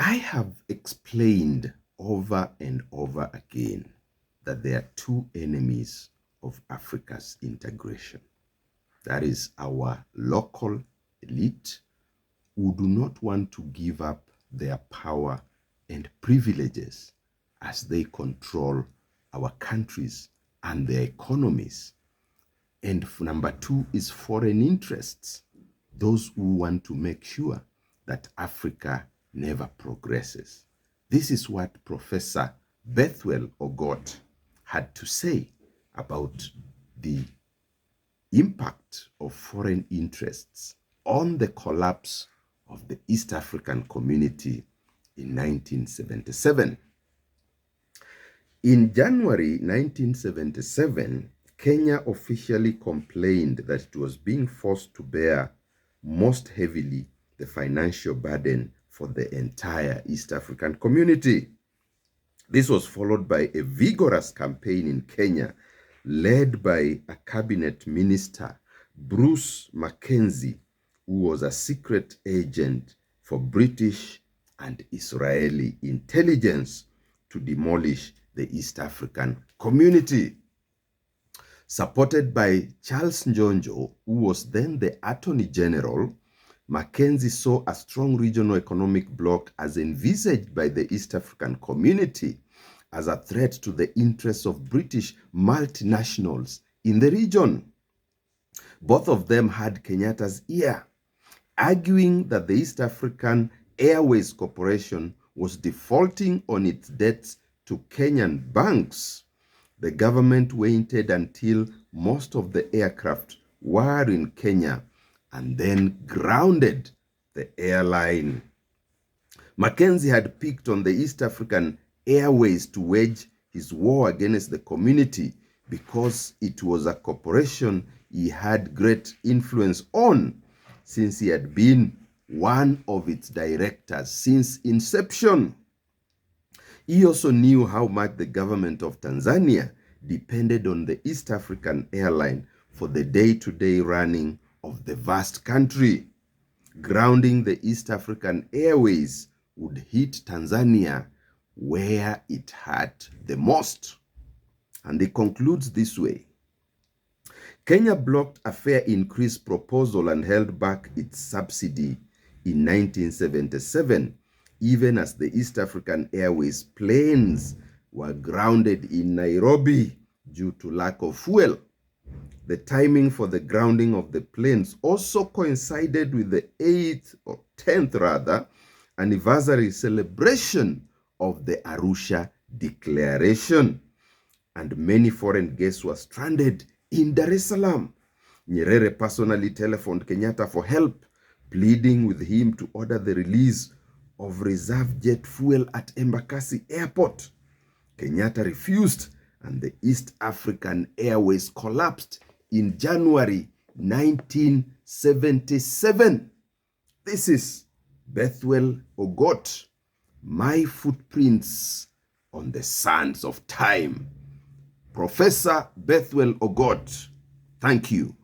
I have explained over and over again that there are two enemies of Africa's integration. That is our local elite who do not want to give up their power and privileges as they control our countries and their economies. And number two is foreign interests, those who want to make sure that Africa never progresses. This is what Professor Bethwel Ogot had to say about the impact of foreign interests on the collapse of the East African community in 1977. In January 1977, Kenya officially complained that it was being forced to bear most heavily the financial burden for the entire East African community. This was followed by a vigorous campaign in Kenya led by a cabinet minister, Bruce Mackenzie, who was a secret agent for British and Israeli intelligence to demolish the East African community. Supported by Charles Njonjo, who was then the Attorney General, Mackenzie saw a strong regional economic bloc as envisaged by the East African community as a threat to the interests of British multinationals in the region. Both of them had Kenyatta's ear, arguing that the East African Airways Corporation was defaulting on its debts to Kenyan banks. The government waited until most of the aircraft were in Kenya and then grounded the airline. Mackenzie had picked on the East African Airways to wage his war against the community because it was a corporation he had great influence on, since he had been one of its directors since inception. He also knew how much the government of Tanzania depended on the East African airline for the day-to-day running of the vast country. Grounding the East African Airways would hit Tanzania where it hurt the most. And he concludes this way: Kenya blocked a fare increase proposal and held back its subsidy in 1977, even as the East African Airways planes were grounded in Nairobi due to lack of fuel. The timing for the grounding of the planes also coincided with the 8th or 10th rather anniversary celebration of the Arusha Declaration, and many foreign guests were stranded in Dar es Salaam. Nyerere personally telephoned Kenyatta for help, pleading with him to order the release of reserve jet fuel at Embakasi Airport. Kenyatta refused, and the East African Airways collapsed in January 1977. This is Bethwel Ogot, My Footprints on the Sands of Time. Professor Bethwel Ogot, thank you.